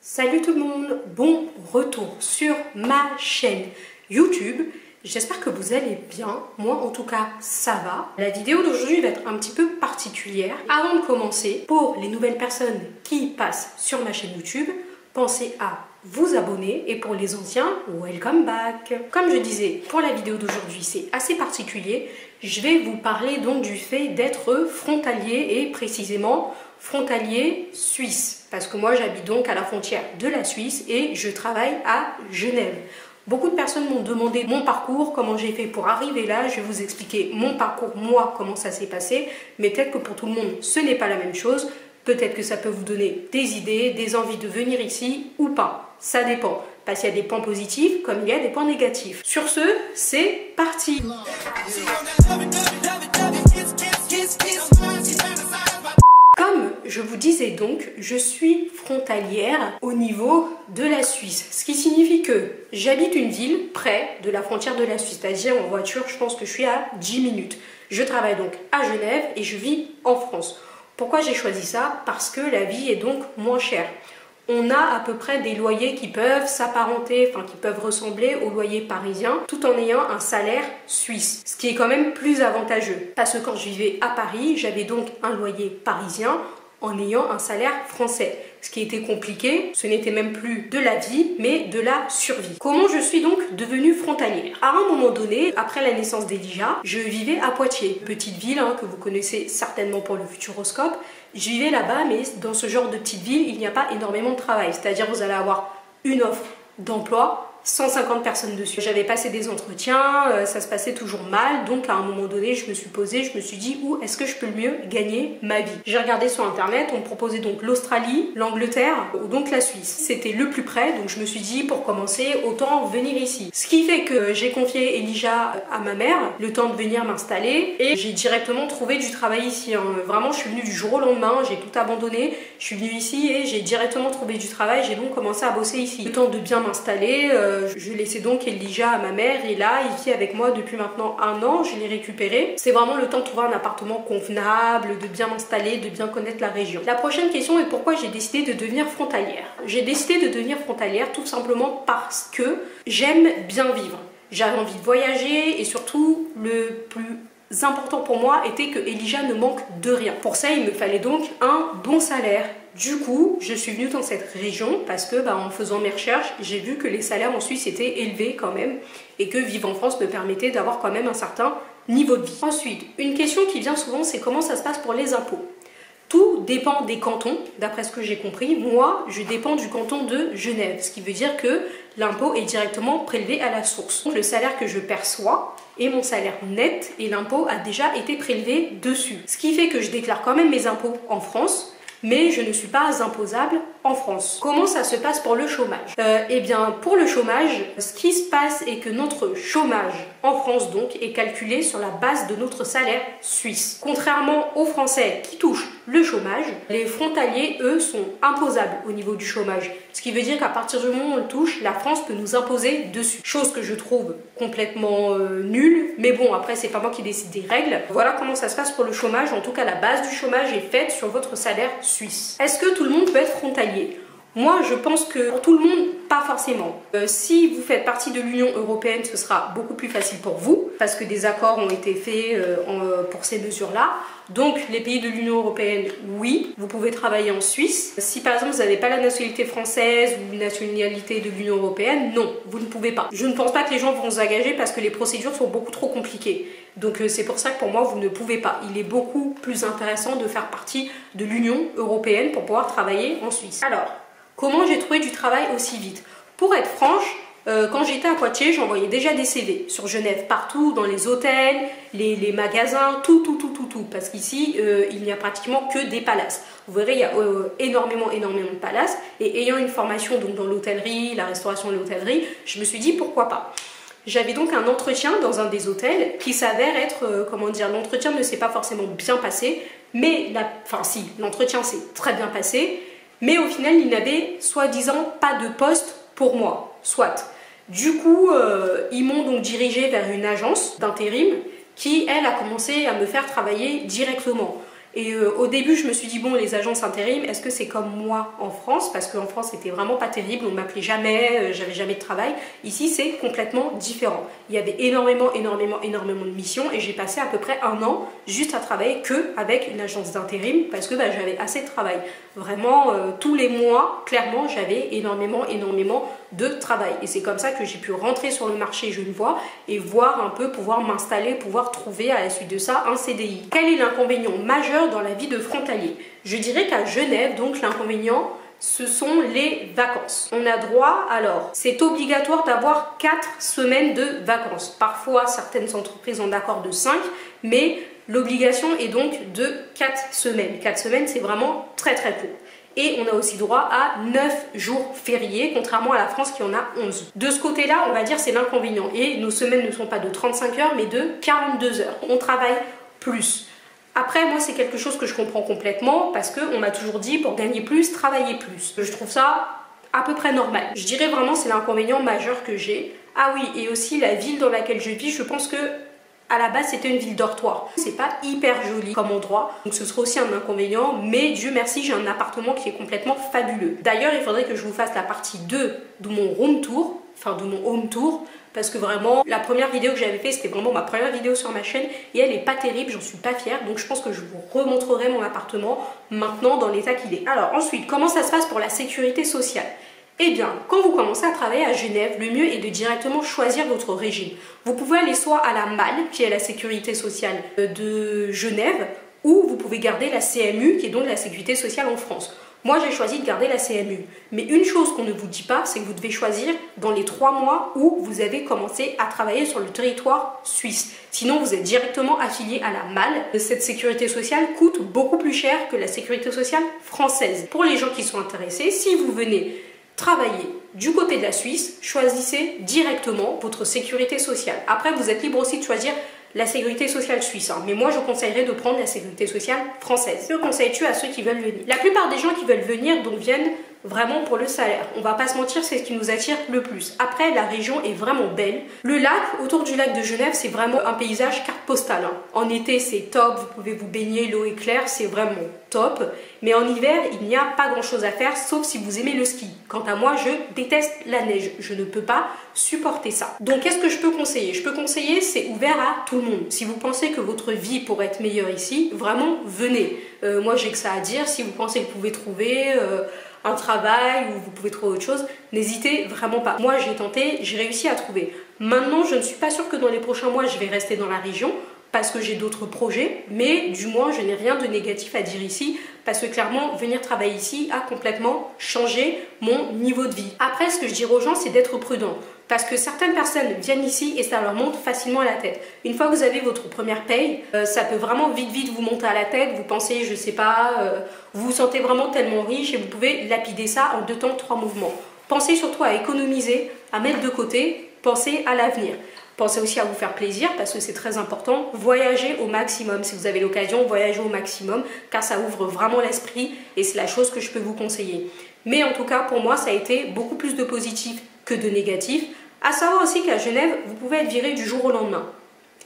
Salut tout le monde, bon retour sur ma chaîne YouTube. J'espère que vous allez bien, moi en tout cas ça va. La vidéo d'aujourd'hui va être un petit peu particulière. Avant de commencer, pour les nouvelles personnes qui passent sur ma chaîne YouTube, pensez à vous abonner et pour les anciens, welcome back. Comme je disais, pour la vidéo d'aujourd'hui c'est assez particulier. Je vais vous parler donc du fait d'être frontalier et précisément frontalier suisse. Parce que moi j'habite donc à la frontière de la Suisse et je travaille à Genève. Beaucoup de personnes m'ont demandé mon parcours, comment j'ai fait pour arriver là. Je vais vous expliquer mon parcours, moi, comment ça s'est passé. Mais peut-être que pour tout le monde, ce n'est pas la même chose. Peut-être que ça peut vous donner des idées, des envies de venir ici ou pas. Ça dépend. Parce qu'il y a des points positifs comme il y a des points négatifs. Sur ce, c'est parti. Comme je vous disais donc, je suis frontalière au niveau de la Suisse. Ce qui signifie que j'habite une ville près de la frontière de la Suisse. C'est-à-dire en voiture, je pense que je suis à 10 minutes. Je travaille donc à Genève et je vis en France. Pourquoi j'ai choisi ça? Parce que la vie est donc moins chère. On a à peu près des loyers qui peuvent s'apparenter, enfin qui peuvent ressembler aux loyers parisiens, tout en ayant un salaire suisse, ce qui est quand même plus avantageux. Parce que quand je vivais à Paris, j'avais donc un loyer parisien en ayant un salaire français. Ce qui était compliqué, ce n'était même plus de la vie, mais de la survie. Comment je suis donc devenue frontalière? À un moment donné, après la naissance d'Elijah, je vivais à Poitiers, petite ville que vous connaissez certainement pour le Futuroscope. Je vivais là-bas, mais dans ce genre de petite ville, il n'y a pas énormément de travail. C'est-à-dire vous allez avoir une offre d'emploi, 150 personnes dessus. J'avais passé des entretiens, ça se passait toujours mal, donc à un moment donné, je me suis posée, je me suis dit où est-ce que je peux le mieux gagner ma vie. J'ai regardé sur internet, on me proposait donc l'Australie, l'Angleterre ou donc la Suisse. C'était le plus près, donc je me suis dit pour commencer, autant venir ici. Ce qui fait que j'ai confié Elijah à ma mère, le temps de venir m'installer, et j'ai directement trouvé du travail ici. Vraiment, je suis venue du jour au lendemain, j'ai tout abandonné, je suis venue ici et j'ai directement trouvé du travail, j'ai donc commencé à bosser ici. Le temps de bien m'installer, je laissais donc Elijah à ma mère et là il vit avec moi depuis maintenant 1 an, je l'ai récupéré. C'est vraiment le temps de trouver un appartement convenable, de bien m'installer, de bien connaître la région. La prochaine question est pourquoi j'ai décidé de devenir frontalière. J'ai décidé de devenir frontalière tout simplement parce que j'aime bien vivre. J'avais envie de voyager et surtout le plus important pour moi était que Elijah ne manque de rien. Pour ça il me fallait donc un bon salaire. Du coup, je suis venue dans cette région parce que en faisant mes recherches, j'ai vu que les salaires en Suisse étaient élevés quand même et que vivre en France me permettait d'avoir quand même un certain niveau de vie. Ensuite, une question qui vient souvent, c'est comment ça se passe pour les impôts. Tout dépend des cantons, d'après ce que j'ai compris. Moi, je dépends du canton de Genève, ce qui veut dire que l'impôt est directement prélevé à la source. Donc, le salaire que je perçois est mon salaire net et l'impôt a déjà été prélevé dessus. Ce qui fait que je déclare quand même mes impôts en France, mais je ne suis pas imposable en France. Comment ça se passe pour le chômage? Eh bien, pour le chômage, ce qui se passe est que notre chômage en France donc est calculé sur la base de notre salaire suisse. Contrairement aux Français qui touchent le chômage, les frontaliers, eux, sont imposables au niveau du chômage. Ce qui veut dire qu'à partir du moment où on le touche, la France peut nous imposer dessus. Chose que je trouve complètement nulle, mais bon, après, c'est pas moi qui décide des règles. Voilà comment ça se passe pour le chômage. En tout cas, la base du chômage est faite sur votre salaire suisse. Est-ce que tout le monde peut être frontalier? Moi, je pense que pour tout le monde, pas forcément. Si vous faites partie de l'Union européenne, ce sera beaucoup plus facile pour vous, parce que des accords ont été faits pour ces mesures-là. Donc, les pays de l'Union européenne, oui, vous pouvez travailler en Suisse. Si par exemple, vous n'avez pas la nationalité française ou une nationalité de l'Union européenne, non, vous ne pouvez pas. Je ne pense pas que les gens vont s'engager parce que les procédures sont beaucoup trop compliquées. Donc, c'est pour ça que pour moi, vous ne pouvez pas. Il est beaucoup plus intéressant de faire partie de l'Union européenne pour pouvoir travailler en Suisse. Alors, comment j'ai trouvé du travail aussi vite? Pour être franche, quand j'étais à Poitiers, j'envoyais déjà des CV sur Genève, partout, dans les hôtels, les magasins, tout. Parce qu'ici, il n'y a pratiquement que des palaces. Vous verrez, il y a énormément de palaces. Et ayant une formation donc, dans l'hôtellerie, la restauration et l'hôtellerie, je me suis dit pourquoi pas. J'avais donc un entretien dans un des hôtels qui s'avère être, l'entretien ne s'est pas forcément bien passé, mais, si, l'entretien s'est très bien passé, mais au final, il n'avait soi-disant pas de poste pour moi, soit. Du coup, ils m'ont donc dirigé vers une agence d'intérim qui, elle, a commencé à me faire travailler directement. Et au début, je me suis dit, bon, les agences intérim, est-ce que c'est comme moi en France? Parce qu'en France, c'était vraiment pas terrible, on m'appelait jamais, j'avais jamais de travail. Ici, c'est complètement différent. Il y avait énormément de missions et j'ai passé à peu près un an juste à travailler que avec une agence d'intérim parce que j'avais assez de travail. Vraiment, tous les mois, clairement, j'avais énormément de travail. Et c'est comme ça que j'ai pu rentrer sur le marché genevois et voir un peu, pouvoir m'installer, pouvoir trouver à la suite de ça un CDI. Quel est l'inconvénient majeur dans la vie de frontalier? Je dirais qu'à Genève, donc l'inconvénient, ce sont les vacances. On a droit, alors, c'est obligatoire d'avoir 4 semaines de vacances. Parfois, certaines entreprises en accordent 5, mais l'obligation est donc de 4 semaines. 4 semaines, c'est vraiment très court. Et on a aussi droit à 9 jours fériés, contrairement à la France qui en a 11. De ce côté-là, on va dire c'est l'inconvénient. Et nos semaines ne sont pas de 35 heures, mais de 42 heures. On travaille plus. Après, moi, c'est quelque chose que je comprends complètement parce qu'on m'a toujours dit pour gagner plus, travailler plus. Je trouve ça à peu près normal. Je dirais vraiment c'est l'inconvénient majeur que j'ai. Ah oui, et aussi la ville dans laquelle je vis, je pense que à la base, c'était une ville dortoir. C'est pas hyper joli comme endroit, donc ce sera aussi un inconvénient, mais Dieu merci, j'ai un appartement qui est complètement fabuleux. D'ailleurs, il faudrait que je vous fasse la partie 2 de mon room tour, enfin de mon home tour, parce que vraiment, la première vidéo que j'avais fait, c'était vraiment ma première vidéo sur ma chaîne, et elle est pas terrible, j'en suis pas fière, donc je pense que je vous remontrerai mon appartement maintenant dans l'état qu'il est. Alors ensuite, comment ça se passe pour la sécurité sociale? Eh bien, quand vous commencez à travailler à Genève, le mieux est de directement choisir votre régime. Vous pouvez aller soit à la MAL, qui est la sécurité sociale de Genève, ou vous pouvez garder la CMU, qui est donc la sécurité sociale en France. Moi, j'ai choisi de garder la CMU. Mais une chose qu'on ne vous dit pas, c'est que vous devez choisir dans les 3 mois où vous avez commencé à travailler sur le territoire suisse. Sinon, vous êtes directement affilié à la MAL. Cette sécurité sociale coûte beaucoup plus cher que la sécurité sociale française. Pour les gens qui sont intéressés, si vous venez travailler du côté de la Suisse, choisissez directement votre sécurité sociale. Après, vous êtes libre aussi de choisir la sécurité sociale suisse, mais moi je conseillerais de prendre la sécurité sociale française. Que conseilles-tu à ceux qui veulent venir? La plupart des gens qui veulent venir donc viennent vraiment pour le salaire. On va pas se mentir, c'est ce qui nous attire le plus. Après, la région est vraiment belle. Le lac, autour du lac de Genève, c'est vraiment un paysage carte postale. En été, c'est top, vous pouvez vous baigner, l'eau est claire, c'est vraiment top. Mais en hiver, il n'y a pas grand chose à faire, sauf si vous aimez le ski. Quant à moi, je déteste la neige. Je ne peux pas supporter ça. Donc, qu'est-ce que je peux conseiller? Je peux conseiller, c'est ouvert à tout le monde. Si vous pensez que votre vie pourrait être meilleure ici, vraiment, venez. Moi, j'ai que ça à dire. Si vous pensez que vous pouvez trouver un travail ou vous pouvez trouver autre chose, n'hésitez vraiment pas. Moi, j'ai tenté, j'ai réussi à trouver. Maintenant, je ne suis pas sûre que dans les prochains mois, je vais rester dans la région parce que j'ai d'autres projets, mais du moins, je n'ai rien de négatif à dire ici parce que clairement, venir travailler ici a complètement changé mon niveau de vie. Après, ce que je dirais aux gens, c'est d'être prudent. Parce que certaines personnes viennent ici et ça leur monte facilement à la tête. Une fois que vous avez votre première paye, ça peut vraiment vite vous monter à la tête. Vous pensez, je sais pas, vous vous sentez vraiment tellement riche et vous pouvez lapider ça en 2 temps, 3 mouvements. Pensez surtout à économiser, à mettre de côté, pensez à l'avenir. Pensez aussi à vous faire plaisir parce que c'est très important. Voyagez au maximum. Si vous avez l'occasion, voyagez au maximum car ça ouvre vraiment l'esprit et c'est la chose que je peux vous conseiller. Mais en tout cas, pour moi, ça a été beaucoup plus de positif que de négatif. À savoir aussi qu'à Genève, vous pouvez être viré du jour au lendemain.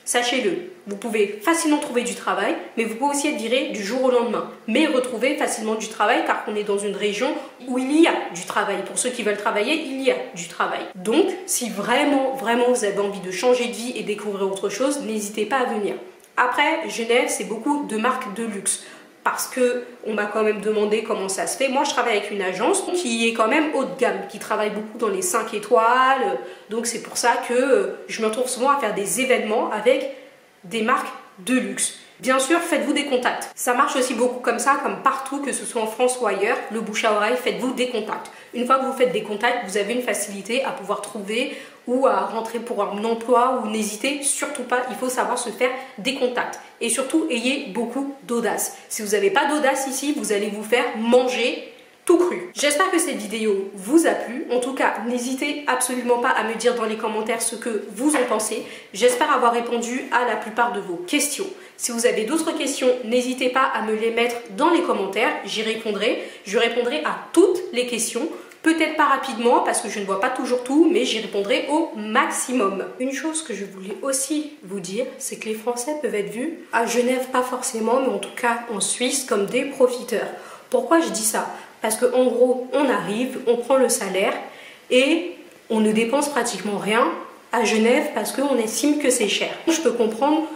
Sachez-le, vous pouvez facilement trouver du travail, mais vous pouvez aussi être viré du jour au lendemain. Mais retrouver facilement du travail car on est dans une région où il y a du travail. Pour ceux qui veulent travailler, il y a du travail. Donc, si vraiment vous avez envie de changer de vie et découvrir autre chose, n'hésitez pas à venir. Après, Genève, c'est beaucoup de marques de luxe. Parce que on m'a quand même demandé comment ça se fait. Moi, je travaille avec une agence qui est quand même haut de gamme, qui travaille beaucoup dans les 5 étoiles. Donc, c'est pour ça que je me retrouve souvent à faire des événements avec des marques de luxe. Bien sûr, faites-vous des contacts. Ça marche aussi beaucoup comme ça, comme partout, que ce soit en France ou ailleurs. Le bouche à oreille, faites-vous des contacts. Une fois que vous faites des contacts, vous avez une facilité à pouvoir trouver ou à rentrer pour un emploi ou n'hésitez surtout pas, il faut savoir se faire des contacts. Et surtout, ayez beaucoup d'audace. Si vous n'avez pas d'audace ici, vous allez vous faire manger tout cru. J'espère que cette vidéo vous a plu. En tout cas, n'hésitez absolument pas à me dire dans les commentaires ce que vous en pensez. J'espère avoir répondu à la plupart de vos questions. Si vous avez d'autres questions, n'hésitez pas à me les mettre dans les commentaires. J'y répondrai. Je répondrai à toutes les questions Peut-être pas rapidement parce que je ne vois pas toujours tout, mais j'y répondrai au maximum. Une chose que je voulais aussi vous dire, c'est que les Français peuvent être vus, à Genève pas forcément, mais en tout cas en Suisse, comme des profiteurs. Pourquoi je dis ça? Parce qu'en gros, on arrive, on prend le salaire et on ne dépense pratiquement rien à Genève parce qu'on estime que c'est cher. Je peux comprendre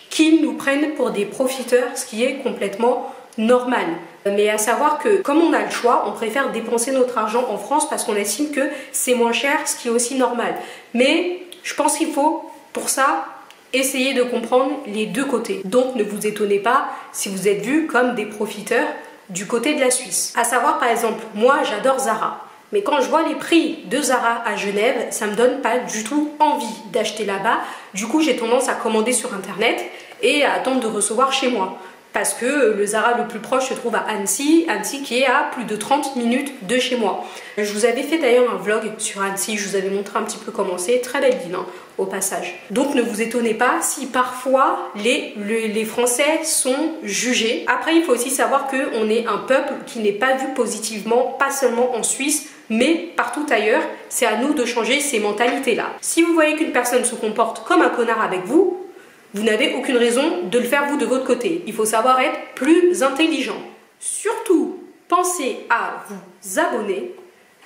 qu'ils nous prennent pour des profiteurs, ce qui est complètement normal. Mais à savoir que comme on a le choix, on préfère dépenser notre argent en France parce qu'on estime que c'est moins cher, ce qui est aussi normal. Mais je pense qu'il faut pour ça essayer de comprendre les deux côtés. Donc ne vous étonnez pas si vous êtes vus comme des profiteurs du côté de la Suisse. À savoir par exemple, moi j'adore Zara. Mais quand je vois les prix de Zara à Genève, ça me donne pas du tout envie d'acheter là-bas. Du coup, j'ai tendance à commander sur internet et à attendre de recevoir chez moi. Parce que le Zara le plus proche se trouve à Annecy, Annecy qui est à plus de 30 minutes de chez moi. Je vous avais fait d'ailleurs un vlog sur Annecy, je vous avais montré un petit peu comment c'est, très belle ville hein, au passage. Donc ne vous étonnez pas si parfois les Français sont jugés. Après il faut aussi savoir qu'on est un peuple qui n'est pas vu positivement, pas seulement en Suisse, mais partout ailleurs. C'est à nous de changer ces mentalités-là. Si vous voyez qu'une personne se comporte comme un connard avec vous, vous n'avez aucune raison de le faire vous de votre côté. Il faut savoir être plus intelligent. Surtout, pensez à vous abonner.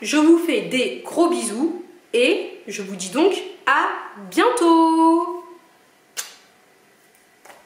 Je vous fais des gros bisous et je vous dis donc à bientôt!